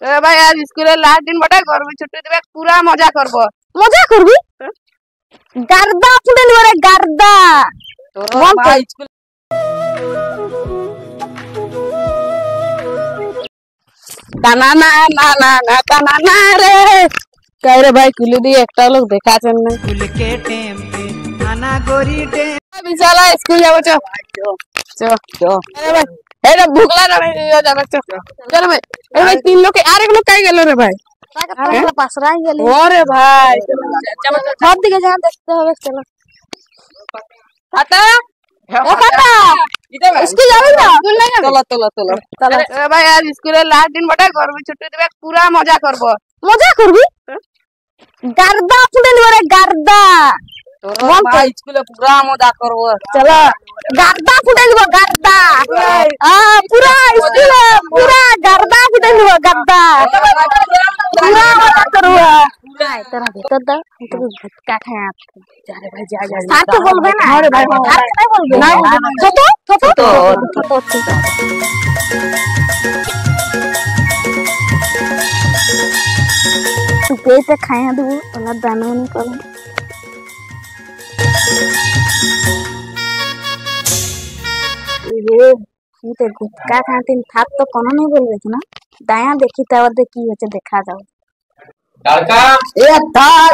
ए भाई आज school last दिन बटे घर में छुट्टी देबे पूरा मजा करबो। मजा करबी गार्दा फुडेल रे गार्दा तो भाई स्कूल काना ना ना ना ना काना ना रे कह रे भाई कुली दी एकटा लोग देखा छन ना स्कूल के टाइम पे आना गोरी टाइम विशाला स्कूल जाबो चो अरे भाई एरे भूखला ना जाबो चल भाई ए भाई तीन लोग के आर एक लोग काई गेलो रे भाई पास रह गेले अरे भाई सब दिखे जहां देखते होवे चलो खाता ओ खाता इधर स्कूल जाबो ना स्कूल नहीं चलो ए भाई आज स्कूल लास्ट दिन बटे घर में छुट्टी देबे पूरा मजा करबो। मजा करबी गार्दा फुडेल रे गार्दा तो भाई स्कूल पूरा मजा करबो। चलो गार्दा फुडेल गार्दा पूरा स्कूल पूरा गार्दा फुडेल गार्दा पूरा मजा करबो। पूरा तेरा भीतर दा तो भटका खाए आप जा रे भाई जा साथ तो बोलबे ना अरे भाई साथ नहीं बोलबे ना तो तू पेट खाया दू ओला दानो नहीं कर ये तो गुटका खाते थाप तो कोनो नहीं बोलबे ना दाया देखी तवर दे की होचे देखा जाओ लड़का ए थाल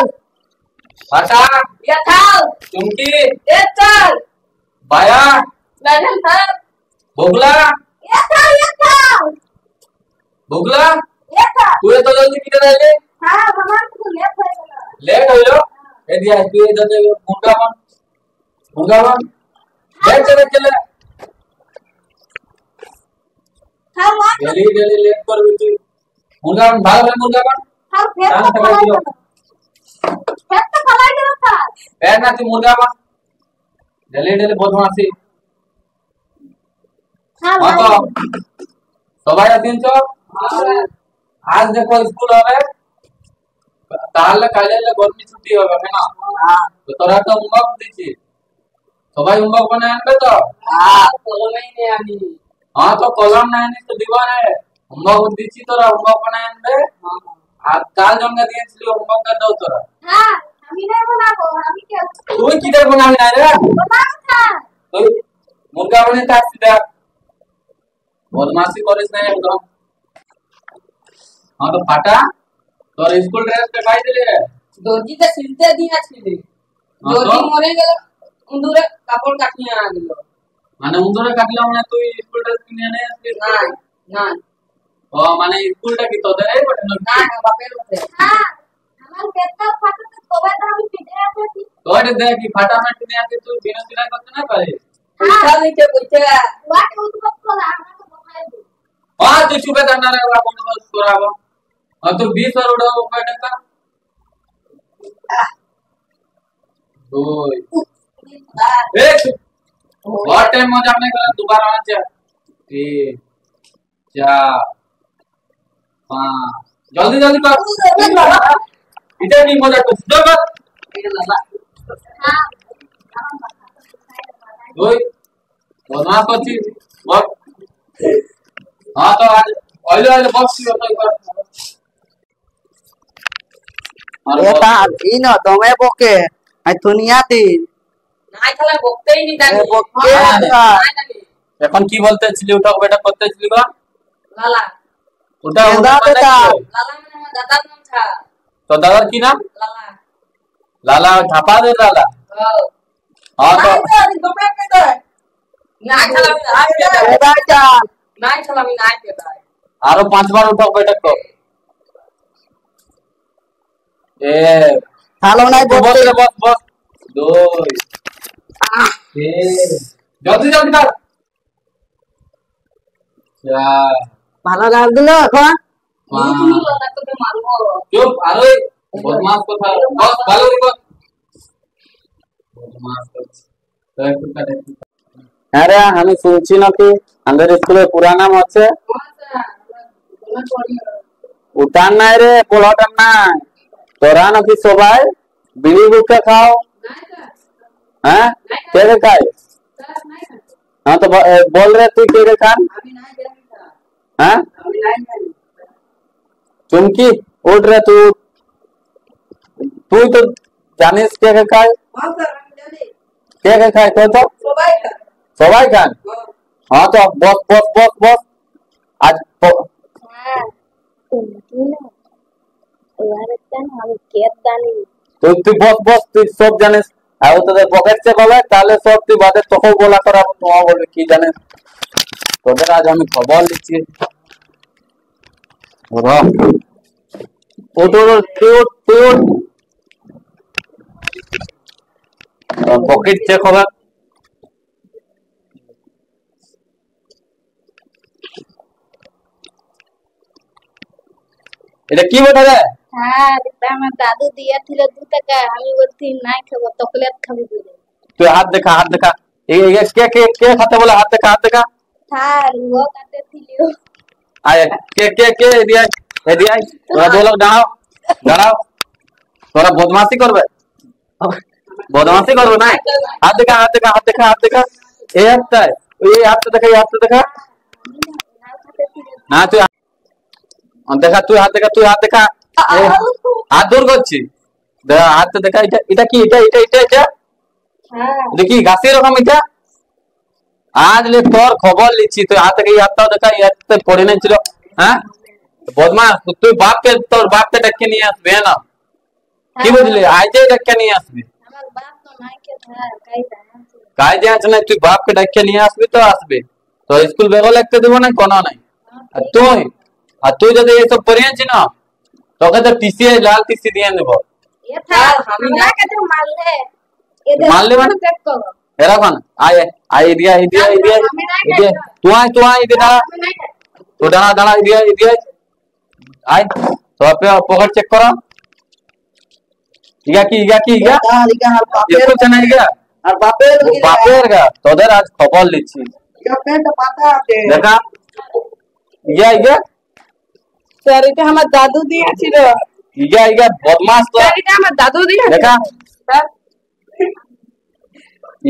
हटा ये थाल चुमकी ए चल बाया मैडम सर भोगला ये थाल भोगला ये थाल तू तो जल्दी किधर आले हां हमार तो लेट हो लो ए दिया तू इधर दे मुंगा मन लेट चले हां जल्दी लेट कर बिल्कुल मुंगा मन भाग ले मुंगा मन हां फेर तो खलाई दे था पैर ना तू मुंगा मन जल्दी बदमाशी हां तो सबाया दिन चो आज देखो स्कूल হবে তাহলে কালে গরমি ছুটি হবে না তো তোরা তো হোমওয়ার্ক দিছি সবাই হোমওয়ার্ক বানায় আনবে তো কলমই নেই আমি হ্যাঁ তো কলম নাই নি তো দিব না হোমওয়ার্ক দিছি তোরা হোমওয়ার্ক বানায় আনবে আর কাল জঙ্গা দিয়েছিলি হোমওয়ার্কটা দাও তোরা হ্যাঁ আমি না বানাবো আমি কি তুই কিদের বানাবি না রে বানাবো না তুই মুরগা বানাতে আসছিস দেখ বদমাশি করিস না একদম हाँ तो फाटा तो स्कूल ड्रेस पे खाई दिले দর্জি তো সিলতে দিয়েছিলি দর্জি মরে গেল উন্দুরে কাপড় কাটিয়ে আনা দিল মানে উন্দুরে কাটলাম না তুই স্কুল ড্রেস কিনে আনে আসছিস না না ও মানে স্কুলটা কি তোদের এই বটে না বাপের বটে হ্যাঁ আমার পেটটা ফাটা তো তবে তো আমি পিটে আসছি তোরে দেখ কি ফাটা না কিনে আসছিস তুই বিনা সিলাই করতে না পারিস পয়সা দিতে পয়সা ওয়াট উৎপাত করা আমাকে বকাই দে हां तू सुबह ना रे बंदोबस्त कराबो और तू 20 और उड़ाओ बैठे का ओए एक व्हाट टाइम मजा आपने करा दोबारा आ जा 3 4 5 जल्दी जल्दी कर इधर नहीं मजा तो दबा हां ओए बदमाश करछी बहुत हाँ तो आज ऑयल बॉक्स की होता है ये ताल इन दमे बोके आई दुनिया दिन নাই খেলা বকতেই নি জানি बोके এখন কি বলতে ছিলি ওটা বেটা করতে ছিলি গো লালা ওটা দাদা বেটা লালা মানে আমার দাদার নাম था তো দাদার কি নাম লালা লালা ঝাপা দে লালা हाँ हाँ तो নাই খেলা নাই बेटा जा নাই খেলা আমি নাই পেতা आरो 5 बार उठो बैठक को ए हालो नहीं बस बोके रे बस 2 जल्दी जल्दी कर चार ভালো লাগ দিল এখন তুমি কথা তোকে মারবো चुप আরে বদমাশ কথা বস ভালো রে বস বদমাশ করছিস তো একটু কাটে अरे আমি শুনছি নাকি আমাদের স্কুলে পুরা নাম আছে উঠান নাই রে পোলাটান নাই তোরা নাকি সবাই বিড়ি গুটকা খাও হ্যাঁ কে রে খায় हाँ तो बोल रहे तू के रे खान हाँ चुमकी उठ रहे तू तू तो जानिस क्या क्या खाए हाँ सर हम जाने क्या क्या खाए तो सबाई का सबाई खान हाँ हाँ तो बस बस बस बस आज तो तू बस बस तू सब जानिस আর তোদের পকেট চেক হবে তাহলে সব তুই বাদে তোকেও বলা করাবো তোমাও বলবে কি জানিস তোদের আজ আমি খবর দিচ্ছি পকেট চেক হবে এটা কি বলে রে হ্যাঁ এটা আমার দাদু দিয়েছিল 2 টাকা আমি বলছি নাই খাবো চকলেট খাবি বলে তুই হাত দেখা ये के खाते बोला हाथ देखा স্যার ও কাটে ছিল आए के दिया ए दिया তোরা দো লোক দাঁড়াও তোরা বদমাশি করবে না হাত দেখা এই হাতটা দেখা না তুই হাত দেখা হাত দূর করছি হাত দেখা এটা কি এটা হ্যাঁ দেখি গাছের এরকম এটা আজ লে তোর খবর লিচ্ছি তুই হাত থেকে হাতটাও দেখা ইয়াতে পড়ে নাই ছিল হ্যাঁ বদমাস তুই তোর বাপকে ডেকে নিয়ে আসবে না কি বুঝলি আজই ডেকে নিয়ে আসবি আমার বাপ তো নাই কে স্যার কাইদা কাজে আছে না তুই বাপকে ডেকে নিয়ে আসবি তো আসবে তো স্কুল বেগও লাগতে দেবো না কোনো নাই আর তুই যদি এইসব পড়িয়েছি না তোকে তো টিসি লাল টিসি দিয়ে নেবো এ স্যার আমরা কাছে মারলে এদের মারলে মানে? চেক করো এরকম আয় দিয়া तू आए तो दाड़ा दिया आए तो आप पॉकेट चेक करो इगा स्कूल से नहीं गया আর বাপের बापेर का তোদের আজ খবর লিচ্ছি প্যান্ট পাতা আছে দেখা ইগা স্যার এটা আমার দাদু দিয়েছিল ইগা বদমাস তো স্যার এটা আমার দাদু দিয়েছিল দেখা স্যার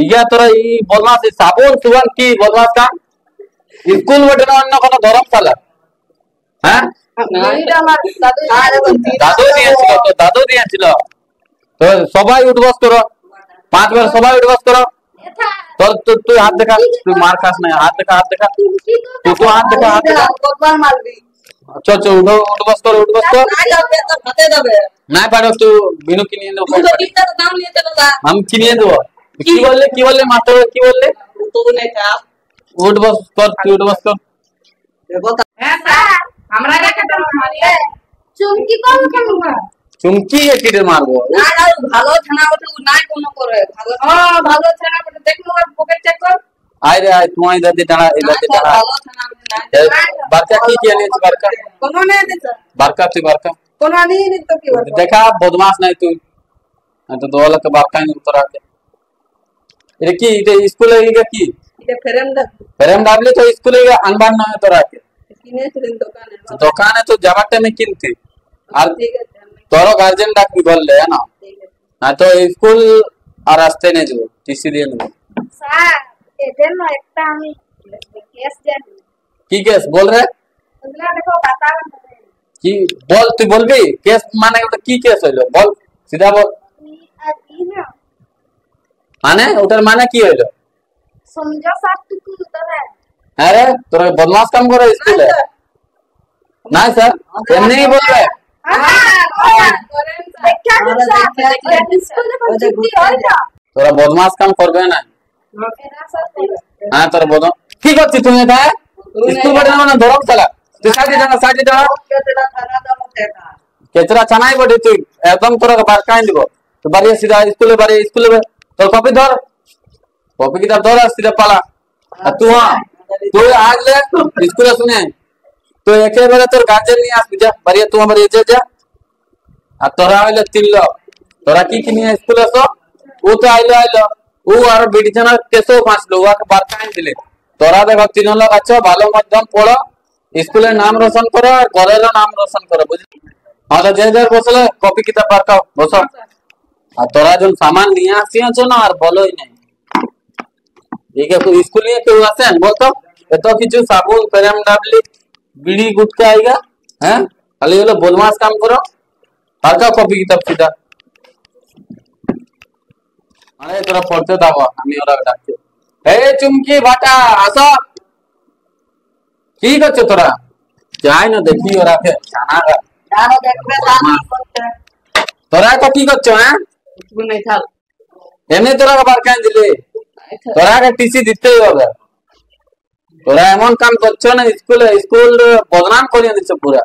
ইগা তোরা এই বদমাস সাবুন সুবন কি বদমাস কা স্কুল বটে না অন্য কোনো ধর্মশালা হ্যাঁ এটা আমার দাদু দিয়েছিল তো সবাই উঠবস করো 5 বার সবাই উঠবস করো তোর তুই হাত দেখা তুই মার খাস না হাত দেখা তুই হাত দেখা কতবার মারবি চল উঠবস কর না যাবে তো হাতে দেবে না পারো তুই বিনু কিনে দেবো তুই তো দিতে দাম নিয়ে দেবে না আমি কিনে দেবো কি বললে মাস্টার কি বললে তো নাই কা উঠবস কর তুই উঠবস কর দেখো হ্যাঁ স্যার আমরা এটাকে তো মারিয়ে চুমকি কম কেন চুমকি কিরে মারবো না ভালো ছানা ওঠে নাই কোনো করে ভালো ভালো ছানা বটে দেখো আর পকেট চেক কর আয় রে আয় তুই ইদাতে দাঁড়া ভালো ছানা নাই বারকা কি আনিস বারকা কোনো নেই দিতে বারকা কোনো নেই নি তো কি বলবো দেখা বদমাস নাই তুই তো দোলা के बाप का नहीं उतर आके এটা কি এটা স্কুলে গিয়ে কি এটা ফ্রেম ডাবলে তো স্কুলে গিয়ে আনবান না তোরা কে কিনেছিলেন দোকানে দোকানে তো যাবার টাইমে কিনতে আর ঠিক আছে তোর গার্জেন ডাকবি বললে না ঠিক আছে না তো স্কুল আর আসতে নেই যাবো টিসি দিয়ে নেবো স্যার এদের না একটা আমি কেস জানি কি কেস বল রে ওগুলা দেখো পাতা কি বল তুই বলবি কেস মানে ওটা কি কেস হইলো বল সিধা বল আর কি না মানে ওটার মানে কি হইলো সমঝো সব টুকু তোরা হ্যাঁ রে তোরা বদমাস কাম করে স্কুলে না স্যার এমনি ही बोल रहे তোরা বদমাস কাম করবে না হ্যাঁ তোরা বদমাস কি করছিস তুমি এটা স্কুল বটে না ধরম চালা তুই সাইডে দাঁড়া কেতটা খানা দাও দেখা কেচরা চানাই বটে তুই একদম তোরা বারকাই দিব তো বাড়ি সিধা স্কুলে তোর কপি ধর কপি কিতাব ধর আর সিধা পালা আর তুই আজ ले স্কুলে শুনে তো একেবারে তোর গার্জেন নিয়ে আসবি যা বাড়ি তোমার বাড়ি যা আর তোরা হইলো 3 লোক তোরা কি নিয়ে স্কুলে আসো ও তো আইলো ও আর বিডিজনার কেসও 5 লোক ওকে বারকাই দিলে তোরা দেখো 3 লোক আছো ভালো মধ্যম পড়ো স্কুলের নাম রোশন করো আর ঘরেরও নাম রোশন করো বুঝলি আর যে বসলে কপি কিতাব বারকাও বসো আর তোরা যখন সামান নিয়ে আসিয়াছ না আর বলোই নাই একে স্কুল নিয়ে কেউ আসেন বলতো এত কিছু সাবুন ফেরাম ডাবলি বিড়ি গুটকা আইগা হ্যাঁ খালি হলো বদমাস কাম করো হালকা কপি কিতাব সিধা আরে তোরা পড়তে দাও আমি ওরা ডাকছি এই চুমকি বাটা আসো কি করছো তোরা যাই না দেখি ওরা জানা যাও দেখবে দাদা করতে তোরা তো কি করছো হ্যাঁ कुछ नहीं था এমনি তোরা বার কেন দিলি তোরা টিসি দিতেই হবে তোরা এমন কাম করছো না স্কুল বদনাম করিয়ে দিচ্ছ পুরা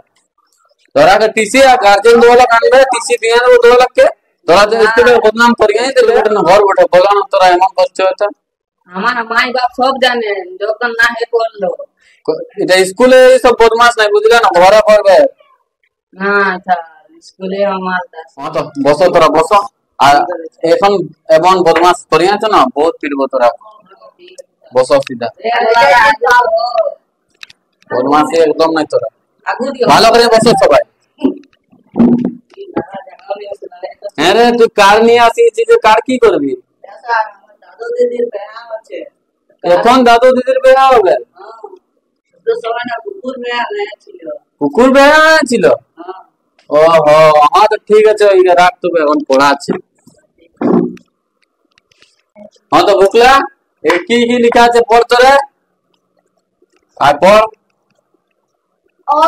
তোরা টিসি আর গার্জেন 2 লাখ আনবে টিসি দিয়ে দেবো 2 লাখ কে তোরা তো স্কুলে বদনাম করিয়ে দিলে না ঘর বটে বলো না তোরা এমন করছো এটা हमारा माई बाप सब जाने जो करना है कर लो এটা স্কুলে সব বদমাস নাই বুঝলে না ঘরে করবে ना था स्कूले हमार दास হ্যাঁ তো বসো তোরা বসো আর এখন এমন বদমাস করিয়ে আছো না বহুত পিটবো তোরা বসো সিধা বদমাসি একদম নাই তোরা आगू दियो ভালো করে বসো সবাই হ্যাঁ রে তুই কার নিয়ে আসিস কার কি করবি दादू दीदी बहना আছে এখন দাদু দিদির বিয়ে হবে তো সময় না কুকুর মেয়া নয়া ছিল কুকুর বিয়ে ছিল হ্যাঁ ওহো হ্যাঁ তো ঠিক আছে ওইটা রাখ তোকে এখন পড়া আছে হ্যাঁ তো বুঝলা এই কি কি লেখা আছে পড় তোরে আর পড় অ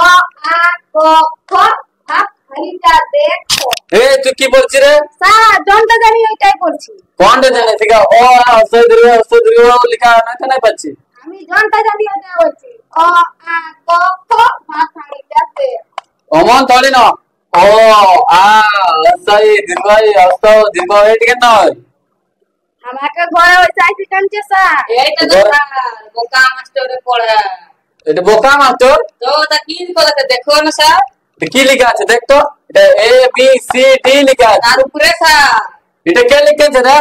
আ ক খ হাত খালিটা দেখো এই তুই কি বলছিস রে স্যার জনটা জানি ওইটাই করছি কোনটা জানে ঠিক আছে ও অসই দীর্ঘ লেখা নাই তো নাই পাচ্ছি আমি জনটা জানি ওইটা বলছি অ আ ক খ হাত খালিটা দেখো অমন থলি না ও আ অসই দীর্ঘ এটি কেন হয় আমাকে ঘরে ওই চাইছি কামছে স্যার এই তো দেখা বোকা মাস্টারে পড়া এটা বোকা মাস্টার তো তা কি করে দেখো না স্যার কি লেখা আছে দেখ তো এটা এ বি সি ডি লেখা আছে তার উপরে স্যার এটা কে লিখেছে রে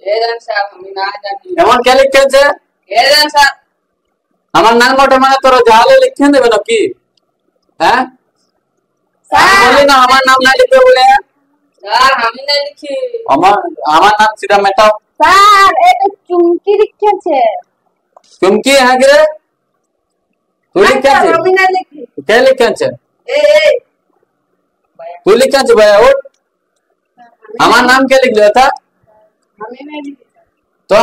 এরান স্যার আমি না জানি এমন কে লিখেছে এরান স্যার আমার নাম মোটা মানে তোর জালে লিখে দেবে নাকি হ্যাঁ বলি না আমার নাম না লিখবে বলে স্যার আমি না লিখি আমার নাম সিধা মেটাও স্যার এটা চুমকি লিখেছে চুমকি হ্যাঁ রে তুই লিখেছে আমি না লিখি কে লিখেছে এ তুই লিখেছে ভাই ওঠ আমার নাম কে লিখলে था আমি না লিখি তো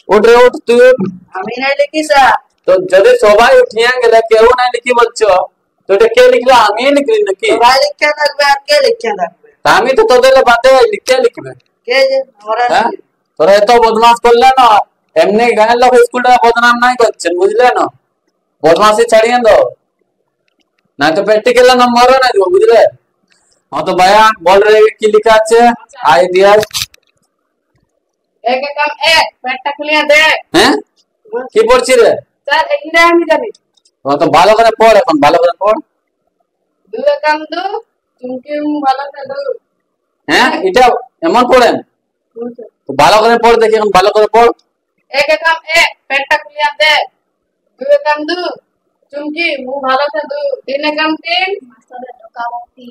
ওঠ রে ওঠ তুই আমি না লিখি স্যার তো যদি সবাই উঠিয়া গেলে কেউ নাই লিখি বলছো তো এটা কে লিখলো আমি লিখলি নাকি ভাই লিখে থাকবে আর কে লিখে থাকবে তা আমি তো তোদের বাদে লিখতে লিখবে কে যে আমরা হ্যাঁ তোরা এত বদমাস করলে না এমনি গায়ের লোক স্কুলটা বদনাম নাই করছেন বুঝলে না বদমাসি ছাড়িয়ে দাও না তো প্র্যাকটিক্যাল নম্বরও না দিব বুঝলে हाँ तो भैया बोल रहे हैं कि लिखा আছে आई दिया এক কাম এক পেটটা খুলিয়া দে হ্যাঁ কি পড়ছিস রে স্যার এইটা আমি জানি हाँ तो ভালো করে পড় এখন ভালো করে পড় দুই কাম দু তুমি ভালো করে দু হ্যাঁ এটা এমন পড়েন তো ভালো করে পড় দেখি এখন ভালো করে পড় এক কাম এক পেটটা খুলিয়া দে দুই কাম দু চুমকি মু ভালো করে দু তিন কাম তিন মাস্টারের ঢোকাবতি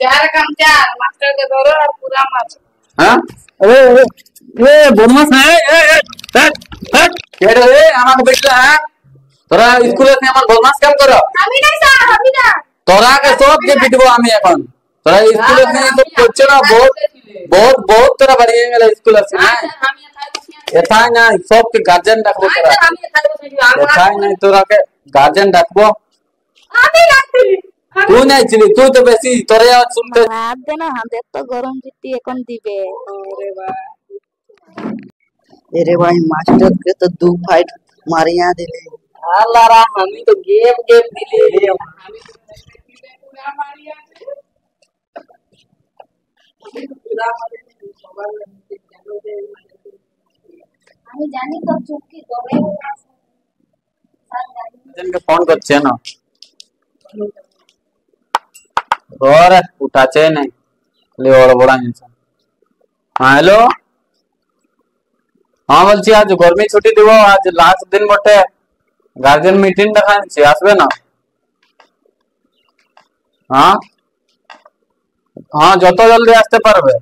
চার কাম চার মাস্টার কে ধরো আর পুরা মাছ হ্যাঁ এ বদমাশ না কে রে আমাকে বেটলা হ্যাঁ তোরা স্কুলে এসে আমার বদমাশ কাম করো আমি না স্যার আমি না তোরা के सब के पिटबो আমি এখন তোরা স্কুলে এসে তো করছ না बहुत তোরা বাড়িয়ে গেল স্কুলে এসে না আমি এটাই না সব के গার্জিয়ান ডাকবো তোরা আমি এটাই না তোরা के গার্জিয়ান ডাকবো আমি রাখছি তুই নাই ছিলি তুই তো বেশি তোরে আওয়াজ শুনতে রাত দে না হাতে তো গরম জিতি এখন দিবে अरे भाई मास्टर के तो 2 फाइट मारिया दिले আল্লাহ রাম আমি তো গেম দিলি আমি পুরা মারিয়া পুরা আমি জানি তো চুপকি দমে স্যার জানি গার্জিয়ানকে ফোন করছে না और उठाचे नहीं ले और बड़ा इंसान हाँ हेलो हाँ বলছি আজ গরমি ছুটি দিব আজ লাস্ট দিন বটে গার্জিয়ান মিটিং দেখাচ্ছি আসবে না হ্যাঁ হ্যাঁ যত জলদি আসতে পারবে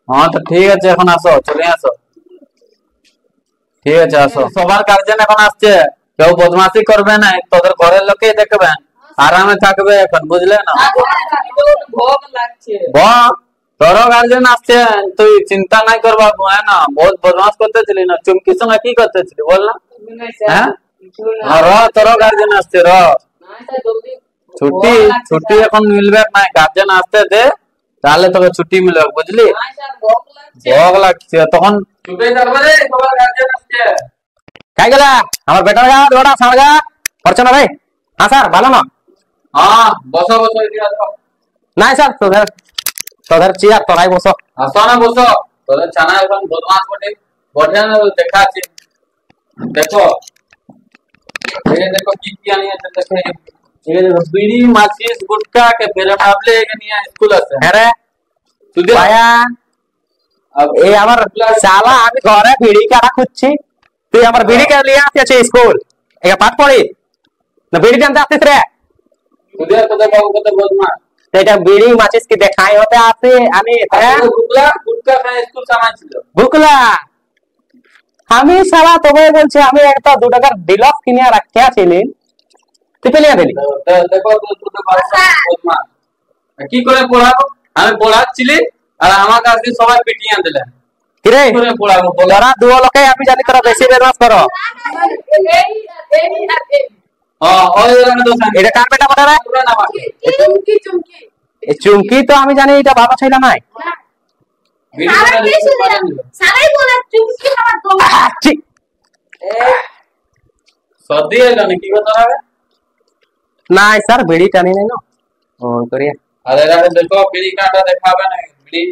হ্যাঁ তো ঠিক আছে এখন আসো চলে আসো ঠিক আছে আসো সবার গার্জিয়ান এখন আসছে কেউ বদমাশি করবে না, তোদের ঘরের লোকেই দেখবে, আরামে থাকবে এখন, বুঝলে না? ভোগ লাগছে। তোর গার্জেন আসছে, তুই চিন্তা নাই করবা, না বহুত বদমাশ করতেছিলি না, চুমকির সঙ্গে কি করতেছিলি বল না? হ্যাঁ র, তোর গার্জেন আসছে, র ছুটি ছুটি এখন মিলবে না, গার্জেন আসতে দে, তাহলে তোকে ছুটি মিলবে, বুঝলি? ভোগ লাগছে তখন চুপে থাকবে রে, তোমার গার্জেন আসছে। খাই গেলা আমার বেটার গা দোড়া সারগা করছো না ভাই? হ্যাঁ স্যার ভালো না? হ্যাঁ বসো বসো, এদিকে আসো। নাই স্যার তোদের তোদের চেয়ার তোরাই বসো। আসো না বসো, তোদের ছানা এখন বদমাস বটে, বটে না দেখাচ্ছি। দেখো এই দেখো কি কি আনিয়েছে, দেখে এই দেখো বিড়ি মাচিস গুটকা के फिर आपले এখানে স্কুল আছে। হ্যাঁ রে তুই ভাইয়া, এই আমার শালা আমি ঘরে বিড়ি কাটা খুঁজছি, তুই আমার বিড়ি কে লিয়ে আসছে স্কুল, একা পাঠ পড়ি না বিড়ি জানতে আসছিস রে? তুই তোদের বাবু কত বদমাস, এটা বিড়ি মাচিস কি দেখাই হতে আসে আমি গুটকা গুটকা খায় স্কুল সামাইছিল। বুকলা আমি শালা তোকে বলছি, আমি একটা 2 টাকার ডিলক্স কিনে রাখতে ছিলেন, তুই পেলিয়ে দিলি। দেখো তোদের বাবু বদমাস, কি করে পড়াবো? আমি পড়াচ্ছিলি আর আমার কাছে সবাই পিটিয়ে দিলেন, কিরে কি করে পড়াবো? তোরা দুও লোকে আমি জানি তোরা বেশি বেদমাস করো। এটা কার বেটা বটে রে? চুমকি চুমকি এই চুমকি তো আমি জানি এটা ভালো ছিল নাই। সারাই বলে চুমকি আমার দম। ঠিক সর্দি এলো না, কি কথা হবে? নাই স্যার বিড়ি টানি নাই না ও করিয়া। আরে আরে দেখো বিড়ি কাটা দেখাবে না, বিড়ি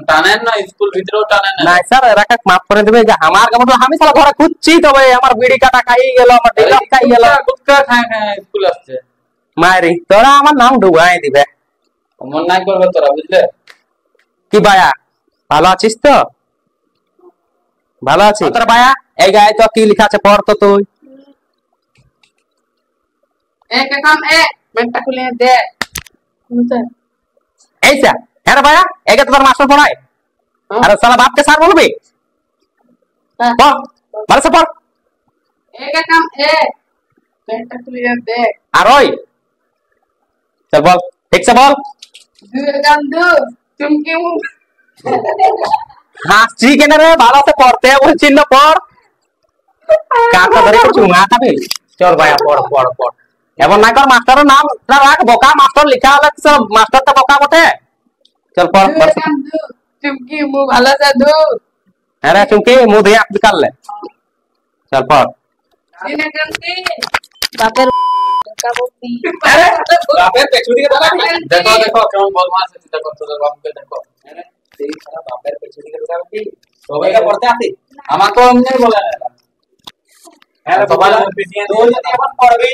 টানেন না, স্কুল ভিতরেও টানেন না। নাই স্যার এরা মাফ করে দেবে, যে আমার কেমন আমি সারা ঘরে খুঁজছি, তবে আমার বিড়ি কাটা খাই গেল, আমার ডিলক্স খাই গেল। গুটকা খায় খায় স্কুল আসছে, মারি তোরা আমার নাম ডুবাই দিবে। মন নাই করবে তোরা, বুঝলে? কি ভাইয়া ভালো আছিস তো? ভালো আছিস তোর ভাইয়া? এই গায়ে তো কি লেখা আছে পড় তো তুই। এক কাম এ বেটা খুলে দে। এই স্যার, হ্যাঁ রে ভাইয়া, একে তো তোর মাস্টার পড়ায়, আরে সালা বাপকে স্যার বলবি? পড় ভালো সে পড়। এক কাম এ বেটা খুলে দে। আর ওই চল বল, ঠিক সে বল। দুর্গন্ধ চুমকি মুখ। হাসছি কেন রে? ভালো সে পড়তে বলছিল, পড়। কাকা ধরে চুঙা খাবি? চল ভাইয়া পড় পড় পড়। এমন না কর, মাস্টারের নাম রাখ, বোকা মাস্টার লেখা হলে মাস্টার তো বোকা বটে। চল পড় পড়। দুর্গন্ধ চুমকি মুখ ভালো সাধু। হ্যাঁ রে চুমকি মুখ ধুয়ে আপনি কাটলে, চল পড়। দিনকান্তি বাপের কাবতি আরে বাপের পেছু দিকে দাঁড়া। দেখো দেখো কেমন বদমাস আছে, দেখো তোদের বাপকে দেখো। আরে এই সারা বাপের পেছু দিকে দাঁড়াবে কি? সবাইকে পড়তে আসি? আমাকে এমনি বলে না। হ্যাঁ রে সবাই বাবা, পিটিয়ে তুই যদি এখন পড়বি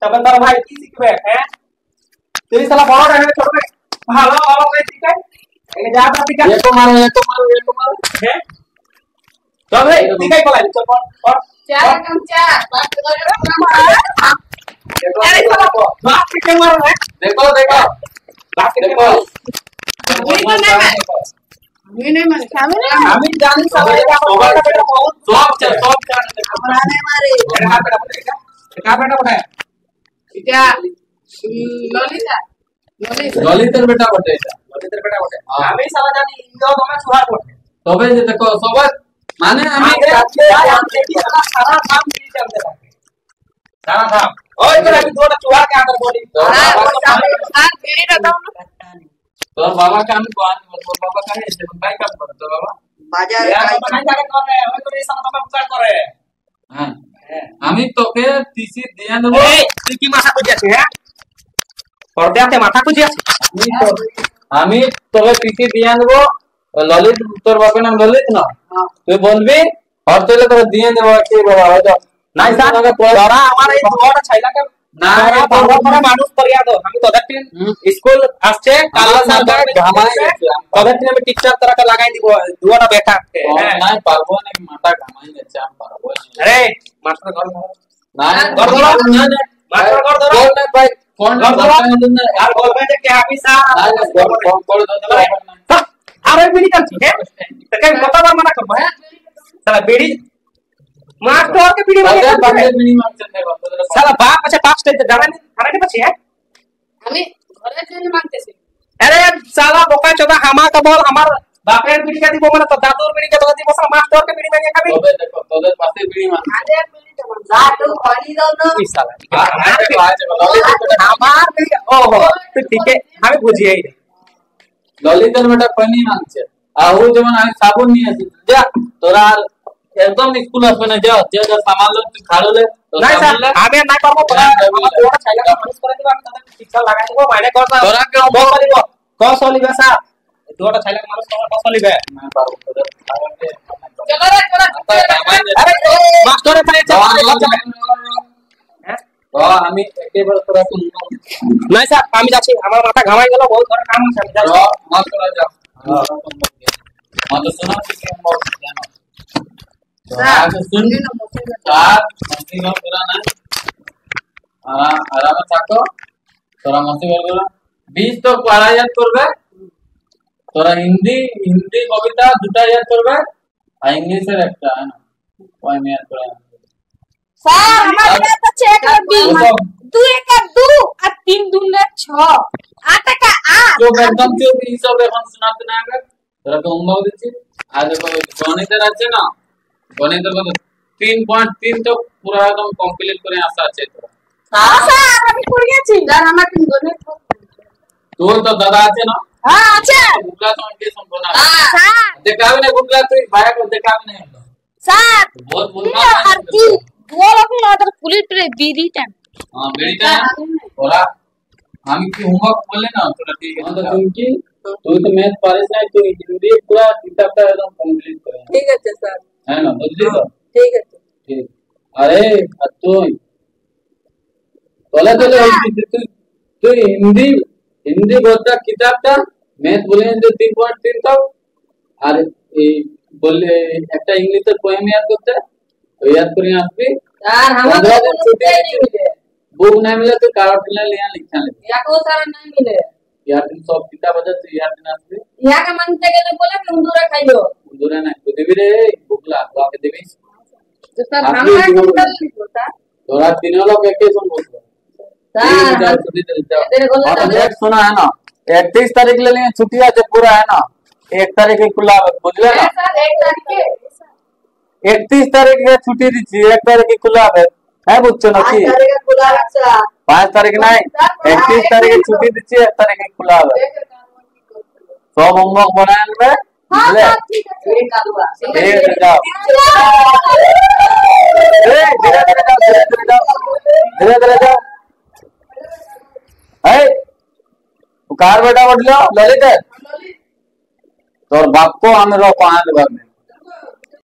তবে তোর ভাই কি শিখবে? হ্যাঁ তুই শালা বড় রে, ছোট ভালো ভালো করে শিখাই, এই যা তা শিখা। এটো মারো এটো মারো এটো মারো। হ্যাঁ চল রে শিখাই বলাই, চল পড় পড়। চার কাম চার বাপ করে দেখো আরে শালা বাপ শিখাই মারো রে। দেখো দেখো বাপ শিখাই দেখো মারো। আমি নেই মানে আমি জানি সবাই সবাই বহুত সব জানে দেখো। मारे मारे কার বেটা বটে এটা? কার বেটা বটে? এটা ললিতা ললিতা ললিতের বেটা বটে এটা। ললিতের বেটা বটে। হ্যাঁ। আমি শালা জানি ইন্দ্র তোমার সুহাগ বটে। তবে যে দেখো সবাই মানে আমি সারা নাম কি জানতে থাকে, সারা নাম ওই করে আমি দুটো চুহাগ কে আদর বলি। আর বিড়িটা দাও না তোর বাবাকে আমি তোর বাবা কাছে এসে ভাই কাম করে তোর বাবা। बाजार ইয়ার তো নাই জায়গা করে, ওই করে এই সালা তোমার উপকার করে। হ্যাঁ আমি তোকে টিসি দিয়ে দেবো। এই তুই কি মাথা খুঁজে আছিস? হ্যাঁ পড়তে আছে মাথা খুঁজে আছিস? আমি তোকে টিসি দিয়ে দেবো। ললিত তোর বাপের নাম ললিত না, তুই বলবি আর তোকে তোকে দিয়ে দেবো। কি বাবা হয়তো নাই স্যার, তোরা আমার এই দুটো ছাইলাকে না বড় বড় মানুষ করিয়া দাও। আমি তোদের টিম স্কুল আসছে কালা সরকার ঘামাই গেছে। তোদের টিম আমি টিচার তোরাকে লাগাই দিব দুটো বেটা। হ্যাঁ নাই পারবো না, মাথা ঘামাই যাচ্ছে, আমি পারবো না। আরে মাস্টার ঘর ধরো, না ঘর ধরো, মাস্টার ঘর ধরো। ফোন না ভাই, ফোন ঘর ধরো। না আর বলবে যে কে আপনি স্যার ফোন করে দাও। আর ওই বিড়ি টানছি। হ্যাঁ তোকে কতবার মানা করবো? হ্যাঁ তাহলে বিড়ি मास्टर के बीड़ी में अरे बात नहीं मांगते थे साला बाप अच्छा बाप स्टेज जाना नहीं खाना के पछे है हमें घरे चली मांगते से अरे साला बोका चोदा हमा का बोल हमार बापरे बीड़ी का दीबो मन तो दादूर बीड़ी का तो दीबो साला मास्टर के बीड़ी में कभी तोबे देखो तोबे पासे बीड़ी मांग आधे मिनट तो जा तो खड़ी दो ना इस साला हमार बीड़ी ओहो तो ठीक है हमें बुझिए ही ललितर बेटा पानी मांगছে आहू যেমন আমি সাবুন নিয়ে আসি যা তোরা একদম স্কুল আসবে না যা যে যে সামান লো খাড়লে नहीं सर हमें नहीं करबो पड़ा हम थोड़ा छैला का मनुष्य करे दिबा हम शिक्षा लगा देबो मायने करता तोरा के बो करिबो कौन सोलिबे सा थोड़ा छैला का मनुष्य कौन सोलिबे मैं पारो उधर चलो रे चलो अरे मास्टर रे हैं तो আমি একেবারে তোরা তো नहीं सर আমি যাচ্ছি আমার মাথা ঘামাই গেল বহুত বড় কাম আছে আমি যাচ্ছি মাস্টার যা মানে শোনা কি हम জানো आज सुन चार मस्ती में पूरा ना आराम থাকো তোরা মস্তি করবে 20 তো পড়া याद করবে তোরা হিন্দি কবিতা দুটা याद করবে আর ইংলিশের একটা है ना ওই আমি याद করে सर हमारे तो चेक में 2 1 2 और 3 2 6 8 का 8 जो एकदम जो এই সব এখন শোনাতে না হবে তোরা তো হোমওয়ার্ক দিচ্ছি আর দেখো গণিতের আছে না গণিতের কত 3.3 তো পুরো একদম কমপ্লিট করে আসা আছে তো हां सर अभी पढ़ गया छी यार हमारे तुम दोनों তোর তো দাদা আছে না हां अच्छा गुगला तो उनके संपूर्ण सर देखावे ना गुगला तो भाया को देखावे नहीं सर बहुत ये बुरा आरती वो लोग ना तो पुलिस पे बीड़ी टाइम हां बेटा थोड़ा हम की होमवर्क बोले ना थोड़ा ठीक है तो तुम की तू तो मैथ पारे से तू हिंदी पूरा किताब का एकदम कंप्लीट कर ठीक है सर है ना बुझली तो ठीक है ठीक अरे तो बोला तो तू हिंदी बोलता किताब का मैथ बोले तो 3.3 तक আর এই বলে একটা ইংলিশের পোয়েম याद করতে তো याद করে আসবি यार हमारे को छुट्टी नहीं मिले बुक नहीं मिले तो कागज ले लिया लिखा ले या को सारा नहीं मिले यार तुम सब किताब बजा से याद ना আসবে यहाँ के मानते के तो बोला कि उंदूरा खाइयो दूर ना तो देवी रे बुकला तो आके देवी तो सर हमारा कंट्रोल नहीं होता थोड़ा तीनों लोग एक ही सुन बोलते सर तेरे को और नेक्स्ट सुना है ना 31 तारीख ले लिए छुट्टियां जब पूरा है ना 1 तारीख के खुला बुझले ना सर एक तारीख के 31 तारीख के छुट्टी दी 1 तारीख की खुला है बुझছো নাকি 5 तारीख खुला रखा 5 तारीख नहीं 31 तारीख की छुट्टी दी 1 तारीख की खुला है सब होमवर्क बनाए में हां ले सर ठीक है एक कालुआ एक जाओ ए धीरे धीरे जाओ धीरे धीरे जाओ है कार बेटा बढ़ लो ललित तोर बाप को हम रो पांच बार में